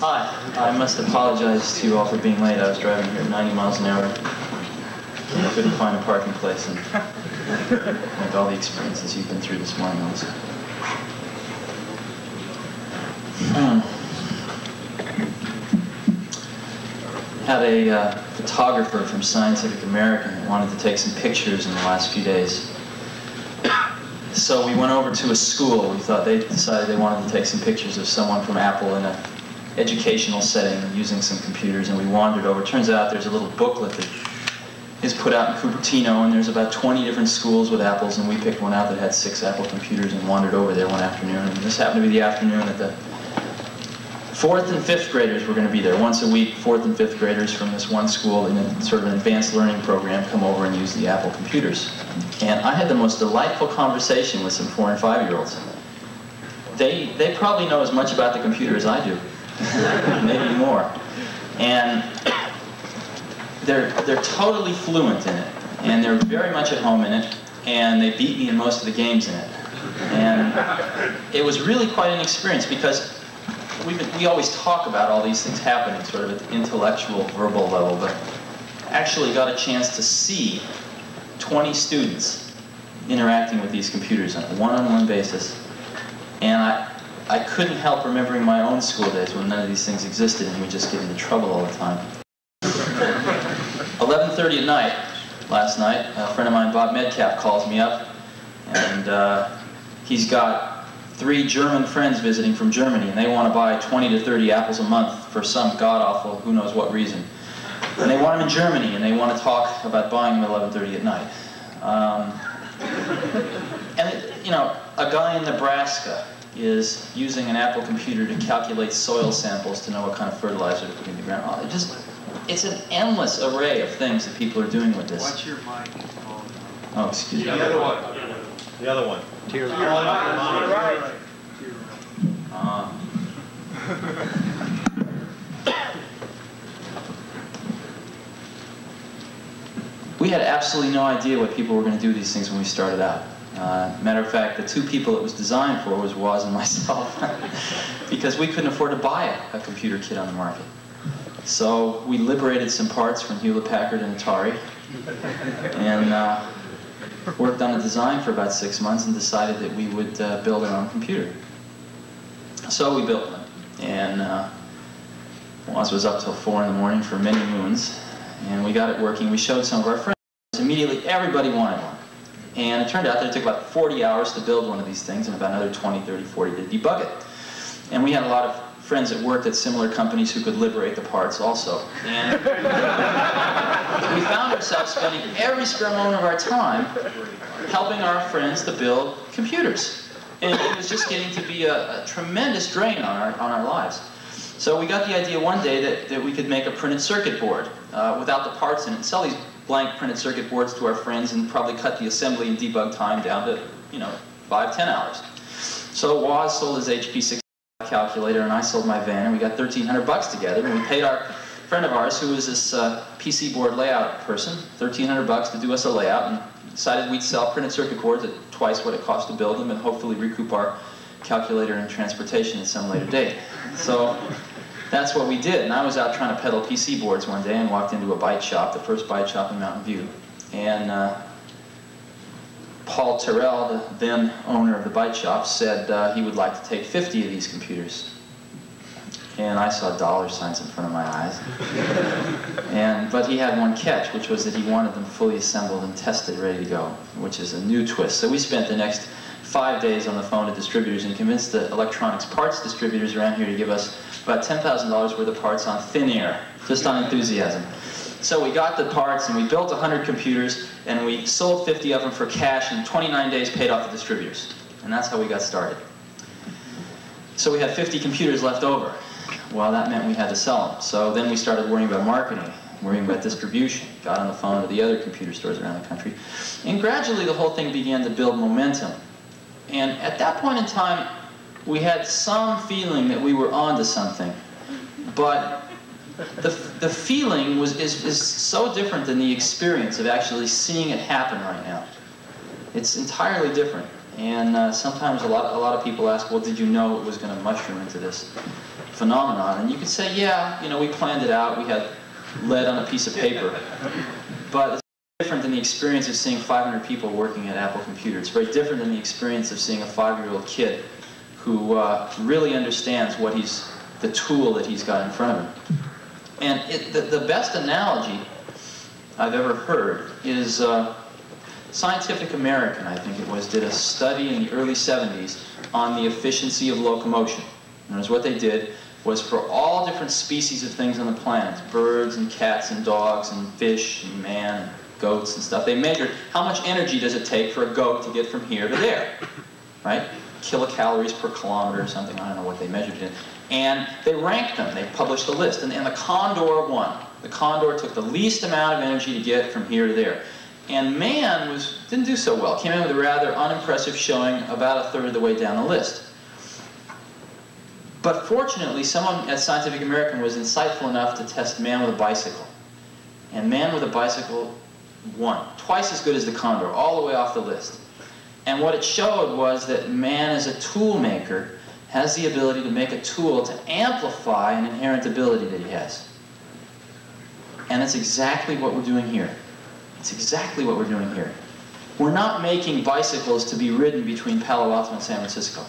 Hi, I must apologize to you all for being late. I was driving here at 90 miles an hour. I couldn't find a parking place, and like all the experiences you've been through this morning also. Had a photographer from Scientific American that wanted to take some pictures in the last few days. So we went over to a school. We thought they decided they wanted to take some pictures of someone from Apple in an educational setting using some computers, and we wandered over. Turns out there's a little booklet that is put out in Cupertino, and there's about 20 different schools with Apples, and we picked one out that had 6 Apple computers and wandered over there one afternoon. And this happened to be the afternoon that the 4th and 5th graders were going to be there. Once a week, 4th and 5th graders from this one school in a sort of an advanced learning program come over and use the Apple computers. And I had the most delightful conversation with some 4- and 5-year-olds. They probably know as much about the computer as I do, maybe more. And they're totally fluent in it, and they're very much at home in it, and they beat me in most of the games in it. And it was really quite an experience, because we always talk about all these things happening sort of at the intellectual, verbal level, but actually got a chance to see 20 students interacting with these computers on a one-on-one basis. And I couldn't help remembering my own school days when none of these things existed and we just get into trouble all the time. 11:30 at night, last night, a friend of mine, Bob Medcap, calls me up, and he's got 3 German friends visiting from Germany, and they want to buy 20 to 30 apples a month for some god-awful, who knows what reason. And they want them in Germany, and they want to talk about buying them at 11:30 at night. A guy in Nebraska is using an Apple computer to calculate soil samples to know what kind of fertilizer to put in the ground. It's an endless array of things that people are doing with this. What's your mic? Oh, excuse me. The other one. The other one. Tier one. Right. We had absolutely no idea what people were going to do with these things when we started out. Matter of fact, the 2 people it was designed for was Woz and myself, because we couldn't afford to buy a computer kit on the market. So we liberated some parts from Hewlett-Packard and Atari, and worked on the design for about 6 months and decided that we would build our own computer. So we built one, and Woz was up till 4 in the morning for many moons, and we got it working. We showed some of our friends. Immediately, everybody wanted one. And it turned out that it took about 40 hours to build one of these things and about another 20, 30, 40 to debug it. And we had a lot of friends that worked at similar companies who could liberate the parts also. And we found ourselves spending every spare moment of our time helping our friends to build computers. And it was just getting to be a tremendous drain on our lives. So we got the idea one day that we could make a printed circuit board without the parts in it, and sell these blank printed circuit boards to our friends and probably cut the assembly and debug time down to, 5-10 hours. So Woz sold his HP 6 calculator, and I sold my van, and we got $1,300 together, and we paid our friend of ours, who was this PC board layout person, $1,300 to do us a layout, and decided we'd sell printed circuit boards at twice what it cost to build them, and hopefully recoup our calculator and transportation at some later date. So that's what we did, and I was out trying to peddle PC boards one day and walked into a bike shop, the first bike shop in Mountain View, and Paul Terrell, the then owner of the bike shop, said he would like to take 50 of these computers. And I saw dollar signs in front of my eyes. But he had one catch, which was that he wanted them fully assembled and tested, ready to go, which is a new twist. So we spent the next 5 days on the phone to distributors and convinced the electronics parts distributors around here to give us about $10,000 worth of parts on thin air, just on enthusiasm. So we got the parts, and we built 100 computers, and we sold 50 of them for cash, and in 29 days paid off the distributors. And that's how we got started. So we had 50 computers left over. Well, that meant we had to sell them. So then we started worrying about marketing, worrying about distribution, got on the phone to the other computer stores around the country. And gradually the whole thing began to build momentum. And at that point in time, we had some feeling that we were onto something. But the feeling is so different than the experience of actually seeing it happen right now. It's entirely different. And sometimes a lot of people ask, well, did you know it was going to mushroom into this phenomenon. And you could say, yeah, you know, we planned it out, we had lead on a piece of paper. But it's different than the experience of seeing 500 people working at Apple Computer. It's very different than the experience of seeing a 5-year-old kid who really understands what the tool that he's got in front of him. And the best analogy I've ever heard is Scientific American, I think it was, did a study in the early 70s on the efficiency of locomotion. And what they did was for all different species of things on the planet, birds and cats and dogs and fish and man and goats and stuff, they measured how much energy does it take for a goat to get from here to there, right? Kilocalories per kilometer or something, I don't know what they measured it in. And they ranked them, they published a list, and the condor won. The condor took the least amount of energy to get from here to there. And man didn't do so well, came in with a rather unimpressive showing about a third of the way down the list. But fortunately, someone at Scientific American was insightful enough to test man with a bicycle. And man with a bicycle won, twice as good as the condor, all the way off the list. And what it showed was that man as a tool maker has the ability to make a tool to amplify an inherent ability that he has. And that's exactly what we're doing here. It's exactly what we're doing here. We're not making bicycles to be ridden between Palo Alto and San Francisco.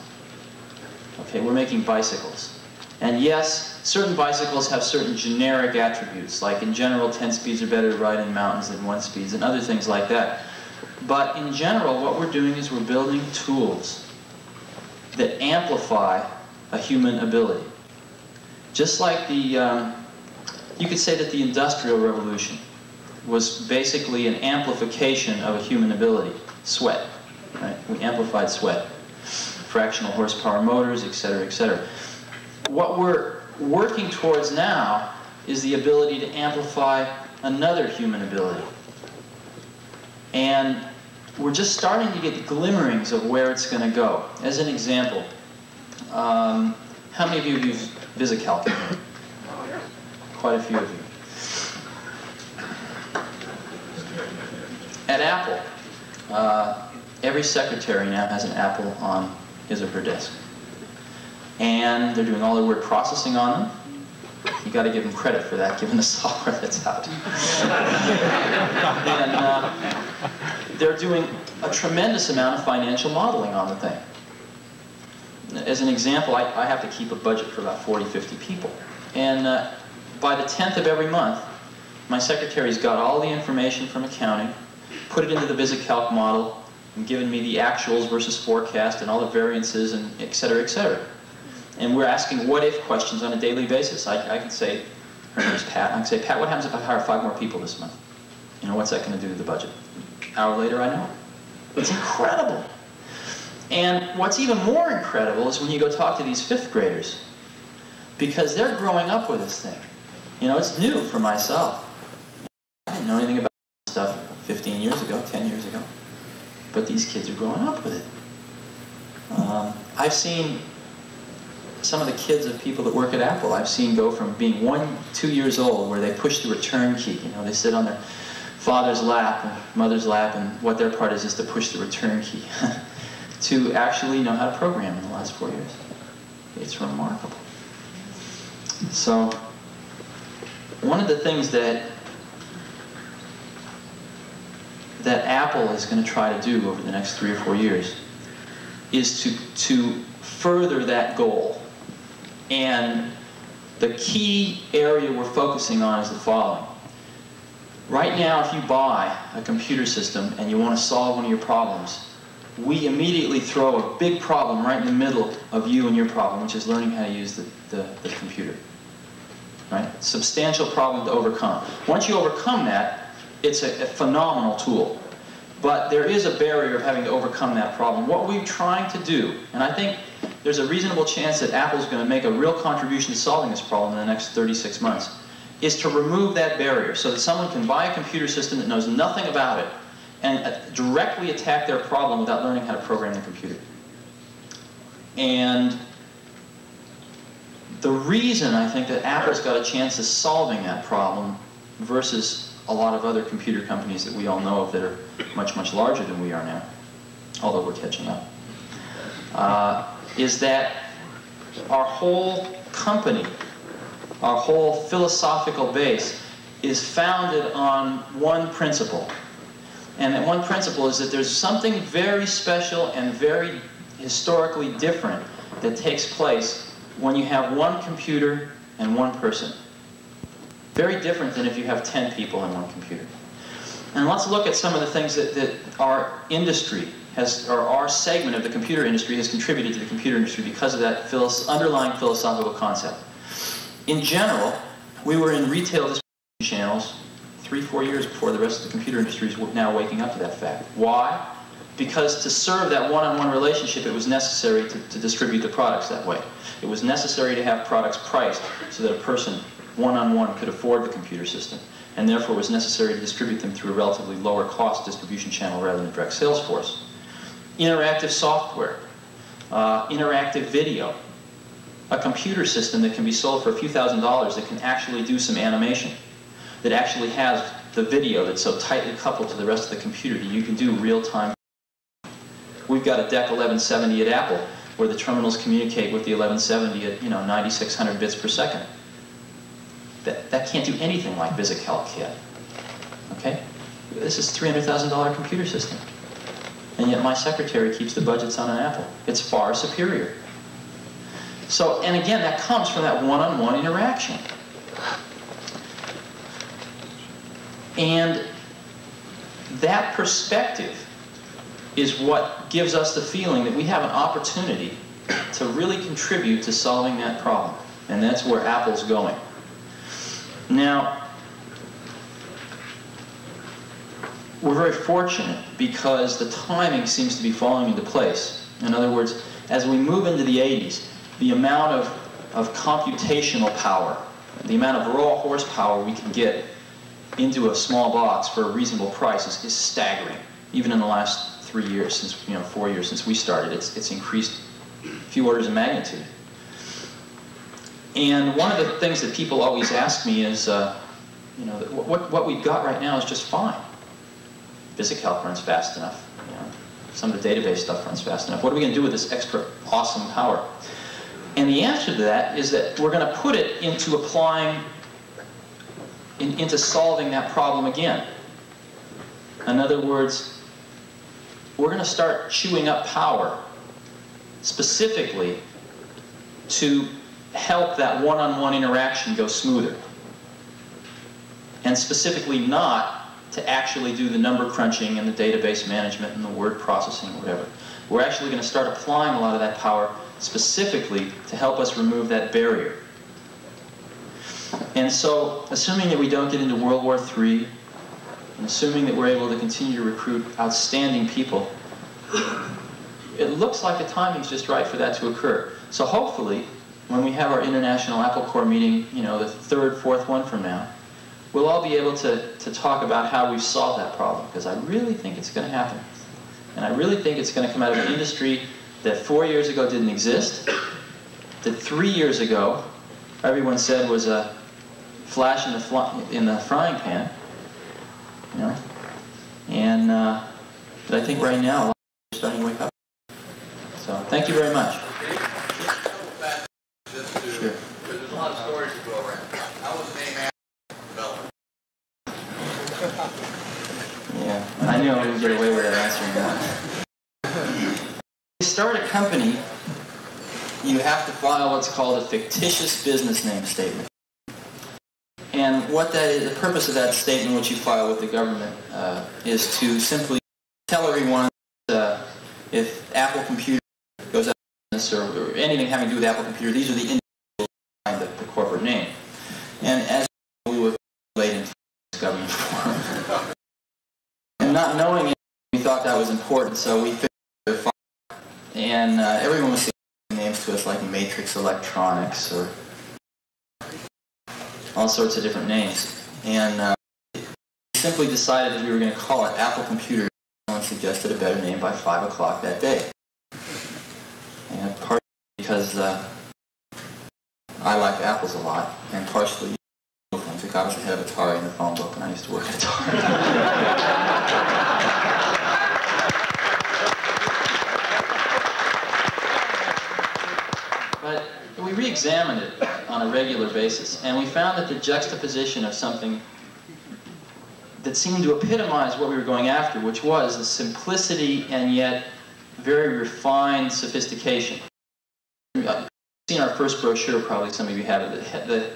Okay, we're making bicycles. And yes, certain bicycles have certain generic attributes, like in general 10 speeds are better to ride in mountains than 1 speeds and other things like that. But in general, what we're doing is we're building tools that amplify a human ability. Just like you could say that the Industrial Revolution was basically an amplification of a human ability, sweat, right? We amplified sweat, fractional horsepower motors, etc., etc. What we're working towards now is the ability to amplify another human ability. And we're just starting to get glimmerings of where it's going to go. As an example, how many of you use VisiCalc? Quite a few of you. At Apple, every secretary now has an Apple on his or her desk. And they're doing all their word processing on them. You got to give them credit for that, given the software that's out. And they're doing a tremendous amount of financial modeling on the thing. As an example, I have to keep a budget for about 40, 50 people. And by the 10th of every month, my secretary's got all the information from accounting, put it into the VisiCalc model, and given me the actuals versus forecast and all the variances and et cetera, et cetera. And we're asking what-if questions on a daily basis. I can say, her name's Pat, I can say, Pat, what happens if I hire 5 more people this month? You know, what's that going to do to the budget? An hour later, I know. It's incredible. And what's even more incredible is when you go talk to these 5th graders, because they're growing up with this thing. You know, it's new for myself. I didn't know anything about this stuff 15 years ago, 10 years ago. But these kids are growing up with it. I've seen some of the kids of people that work at Apple, I've seen go from being 1, 2 years old, where they push the return key. You know, they sit on their father's lap and mother's lap, and what their part is to push the return key, to actually know how to program in the last 4 years. It's remarkable. So, one of the things that Apple is going to try to do over the next 3 or 4 years is to further that goal. And the key area we're focusing on is the following. Right now, if you buy a computer system and you want to solve one of your problems, we immediately throw a big problem right in the middle of you and your problem, which is learning how to use the computer. Right? Substantial problem to overcome. Once you overcome that, it's a phenomenal tool. But there is a barrier of having to overcome that problem. What we're trying to do, and I think there's a reasonable chance that Apple's going to make a real contribution to solving this problem in the next 36 months, is to remove that barrier so that someone can buy a computer system that knows nothing about it and directly attack their problem without learning how to program the computer. And the reason I think that Apple's got a chance of solving that problem versus a lot of other computer companies that we all know of that are much, much larger than we are now, although we're catching up, is that our whole company, our whole philosophical base, is founded on one principle. And that one principle is that there's something very special and very historically different that takes place when you have one computer and one person. Very different than if you have 10 people in one computer. And let's look at some of the things that our industry has, or our segment of the computer industry has contributed to the computer industry because of that underlying philosophical concept. In general, we were in retail distribution channels 3-4 years before the rest of the computer industry is now waking up to that fact. Why? Because to serve that one-on-one relationship, it was necessary to distribute the products that way. It was necessary to have products priced so that a person one-on-one could afford the computer system, and therefore it was necessary to distribute them through a relatively lower cost distribution channel rather than a direct sales force. Interactive software, interactive video, a computer system that can be sold for a few $1,000s that can actually do some animation, that actually has the video that's so tightly coupled to the rest of the computer that you can do real-time. We've got a DEC 1170 at Apple where the terminals communicate with the 1170 at 9,600 bits per second. That can't do anything like VisiCalc can. Okay? This is a $300,000 computer system. And yet my secretary keeps the budgets on an Apple. It's far superior. So, and again, that comes from that one-on-one interaction. And that perspective is what gives us the feeling that we have an opportunity to really contribute to solving that problem. And that's where Apple's going. Now, we're very fortunate because the timing seems to be falling into place. In other words, as we move into the 80s, the amount of computational power, the amount of raw horsepower we can get into a small box for a reasonable price is staggering. Even in the last 3 years, since 4 years since we started, it's increased a few orders of magnitude. And one of the things that people always ask me is, what we've got right now is just fine. VisiCalc runs fast enough. Some of the database stuff runs fast enough. What are we going to do with this extra awesome power? And the answer to that is that we're going to put it into applying, into solving that problem again. In other words, we're going to start chewing up power specifically to help that one-on-one interaction go smoother. And specifically not to actually do the number crunching and the database management and the word processing or whatever. We're actually going to start applying a lot of that power specifically to help us remove that barrier. And so, assuming that we don't get into World War III, and assuming that we're able to continue to recruit outstanding people, it looks like the timing's just right for that to occur. So hopefully, when we have our International Apple Corps meeting, the third, fourth one from now, we'll all be able to talk about how we've solved that problem, because I really think it's going to happen. And I really think it's going to come out of an industry that 4 years ago didn't exist, that 3 years ago everyone said was a flash in the frying pan, and that I think right now a lot of people are starting to wake up. So thank you very much. Sure. There's a lot of stories to go around. How was the name developed? Yeah, I knew I would get away with answering that. To start a company, you have to file what's called a fictitious business name statement. And what that is, the purpose of that statement, which you file with the government, is to simply tell everyone if Apple Computer goes out of business or anything having to do with Apple Computer, these are the individuals behind the corporate name. And as we were late in government form, and not knowing it, we thought that was important, so we figured it out. And everyone was saying names to us like Matrix Electronics or all sorts of different names. And we simply decided that we were going to call it Apple Computer. Someone suggested a better name by 5 o'clock that day. And partially because I like apples a lot, and partially things. It got us ahead of Atari in the phone book when I used to work at Atari. But we re-examined it on a regular basis, and we found that the juxtaposition of something that seemed to epitomize what we were going after, which was the simplicity and yet very refined sophistication. You've seen our first brochure, probably some of you have it. The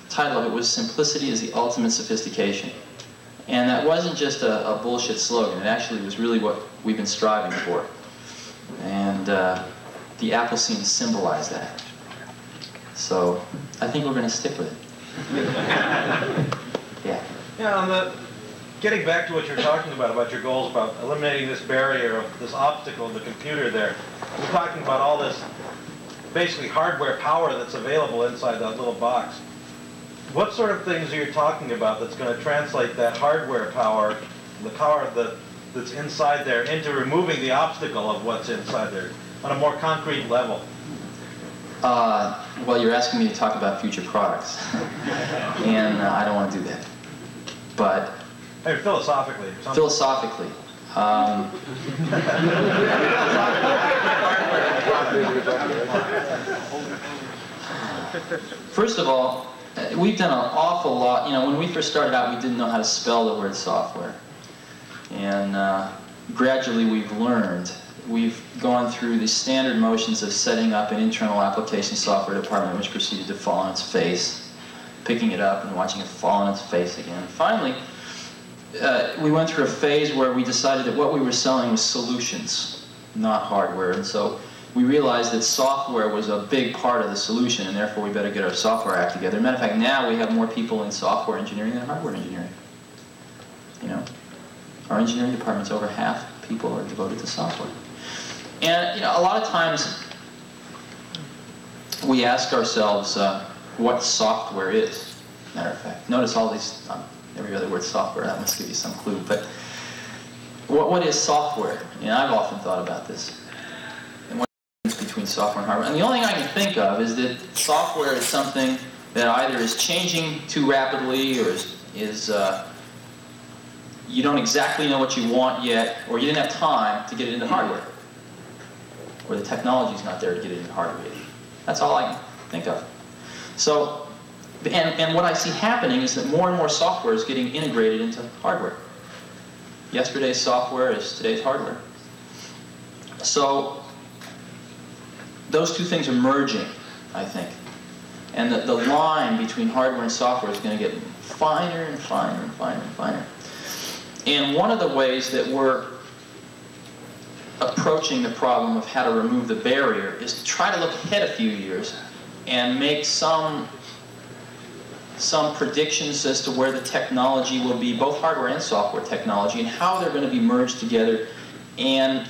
title of it was "Simplicity is the Ultimate Sophistication." And that wasn't just a bullshit slogan. It actually was really what we've been striving for. And the apple scene symbolized that. So I think we're going to stick with it. Yeah. Yeah, getting back to what you're talking about your goals, about eliminating this barrier of this obstacle in the computer there. We're talking about all this basically hardware power that's available inside that little box. What sort of things are you talking about that's going to translate that hardware power, the power that's inside there, into removing the obstacle of what's inside there on a more concrete level? Well, you're asking me to talk about future products, and I don't want to do that. But hey, philosophically. Philosophically. First of all, we've done an awful lot. You know, when we first started out, we didn't know how to spell the word software. And gradually we've learned. We've gone through the standard motions of setting up an internal application software department, which proceeded to fall on its face, picking it up and watching it fall on its face again. Finally, we went through a phase where we decided that what we were selling was solutions, not hardware. And so we realized that software was a big part of the solution, and therefore we better get our software act together. Matter of fact, now we have more people in software engineering than hardware engineering. You know, our engineering department's over half people are devoted to software. And you know, a lot of times we ask ourselves what software is. Matter of fact, notice all these, every other word software, that must give you some clue. But what is software? You know, I've often thought about this. And what is between software and hardware? And the only thing I can think of is that software is something that either is changing too rapidly or is you don't exactly know what you want yet, or you didn't have time to get it into hardware, or the technology's not there to get it into hardware yet. That's all I can think of. So, and what I see happening is that more and more software is getting integrated into hardware. Yesterday's software is today's hardware. So, those two things are merging, I think. And the line between hardware and software is going to get finer and finer and finer and finer. And one of the ways that we're approaching the problem of how to remove the barrier is to try to look ahead a few years and make some predictions as to where the technology will be, both hardware and software technology, and how they're going to be merged together, and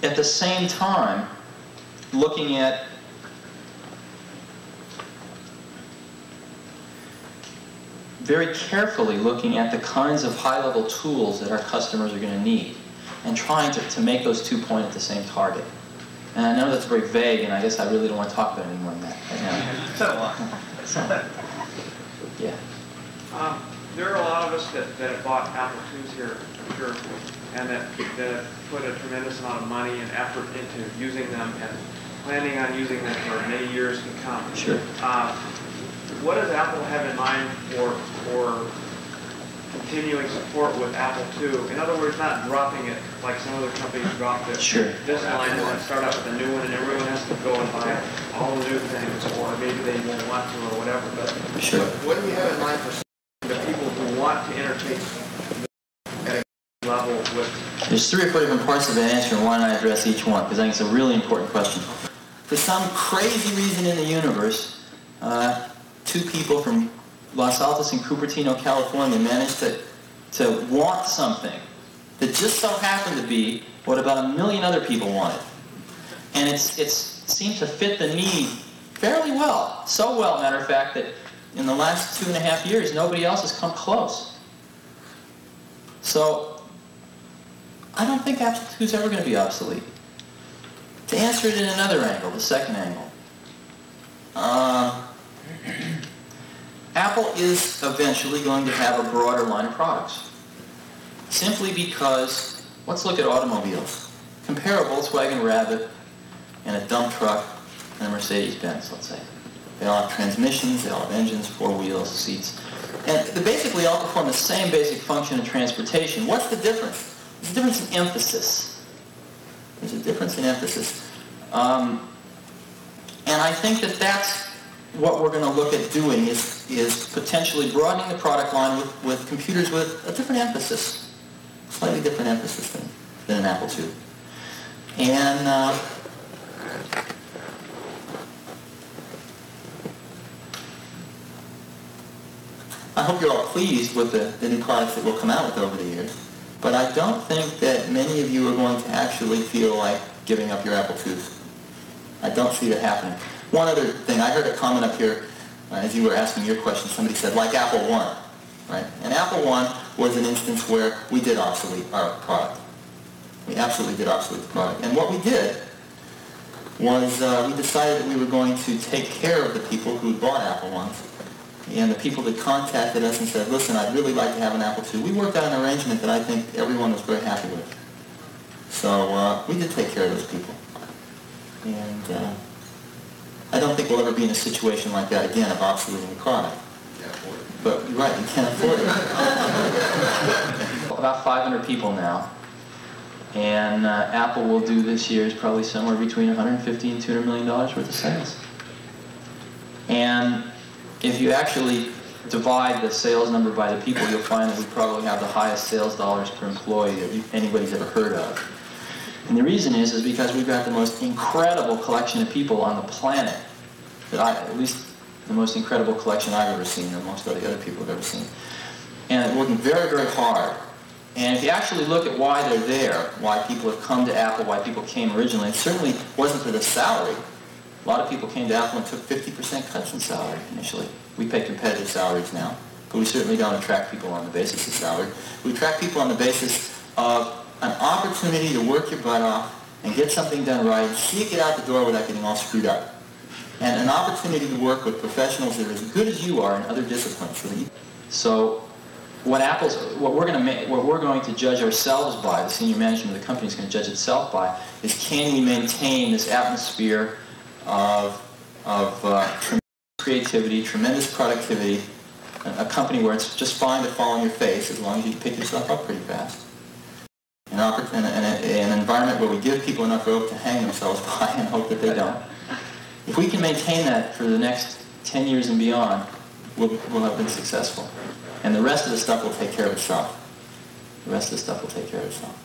at the same time looking at very carefully looking at the kinds of high-level tools that our customers are going to need, and trying to make those two point at the same target. And I know that's very vague, and I guess I really don't want to talk about it any more than that right now. Said a lot. So, yeah. There are a lot of us that have bought Apple IIs here, I'm sure, and that put a tremendous amount of money and effort into using them and planning on using them for many years to come. Sure. What does Apple have in mind for continuing support with Apple II? In other words, not dropping it like some other companies dropped it. Sure. This line and then start up with a new one, and everyone has to go and buy all the new things, or maybe they won't want to, or whatever. But Sure. what do you have in mind for the people who want to entertain at a level with? There's 3 or 4 different parts of that answer, and why don't I address each one? Because I think it's a really important question. For some crazy reason in the universe, 2 people from Los Altos and Cupertino, California managed to want something that just so happened to be what about 1 million other people wanted. And it seemed to fit the need fairly well. So well, matter of fact, that in the last 2.5 years, nobody else has come close. So, I don't think Apple II is ever going to be obsolete. To answer it in another angle, the second angle. Apple is eventually going to have a broader line of products. Simply because, let's look at automobiles. Compare a Volkswagen Rabbit and a dump truck and a Mercedes-Benz, let's say. They all have transmissions, they all have engines, 4 wheels, seats. And they basically all perform the same basic function in transportation. What's the difference? There's a difference in emphasis. There's a difference in emphasis. And I think that that's what we're going to look at doing is potentially broadening the product line with computers with a different emphasis, slightly different emphasis than an Apple II. And I hope you're all pleased with the new products that we'll come out with over the years. But I don't think that many of you are going to actually feel like giving up your Apple IIs. I don't see that happening. One other thing, I heard a comment up here as you were asking your question. Somebody said, like Apple I, right? And Apple I was an instance where we did obsolete our product. We absolutely did obsolete the product. And what we did was we decided that we were going to take care of the people who bought Apple I's. And the people that contacted us and said, listen, I'd really like to have an Apple II. We worked out an arrangement that I think everyone was very happy with. So we did take care of those people. And I don't think we'll ever be in a situation like that again of obsoleting the product. But right, you can't afford it. About 500 people now. And Apple will do this year is probably somewhere between $150 and $200 million worth of sales. And if you actually divide the sales number by the people, you'll find that we probably have the highest sales dollars per employee that anybody's ever heard of. And the reason is because we've got the most incredible collection of people on the planet, at least the most incredible collection I've ever seen, or most of the other people have ever seen. And working very, very hard. And if you actually look at why they're there, why people have come to Apple, why people came originally, it certainly wasn't for the salary. A lot of people came to Apple and took 50% cuts in salary initially. We pay competitive salaries now, but we certainly don't attract people on the basis of salary. We attract people on the basis of an opportunity to work your butt off and get something done right, and see it get out the door without getting all screwed up. And an opportunity to work with professionals that are as good as you are in other disciplines. So what we're going to judge ourselves by, the senior management of the company is going to judge itself by, is can we maintain this atmosphere of tremendous creativity, tremendous productivity, a company where it's just fine to fall on your face as long as you pick yourself up pretty fast. An environment where we give people enough rope to hang themselves by and hope that they don't. If we can maintain that for the next 10 years and beyond, we'll have been successful. And the rest of the stuff will take care of itself. The rest of the stuff will take care of itself.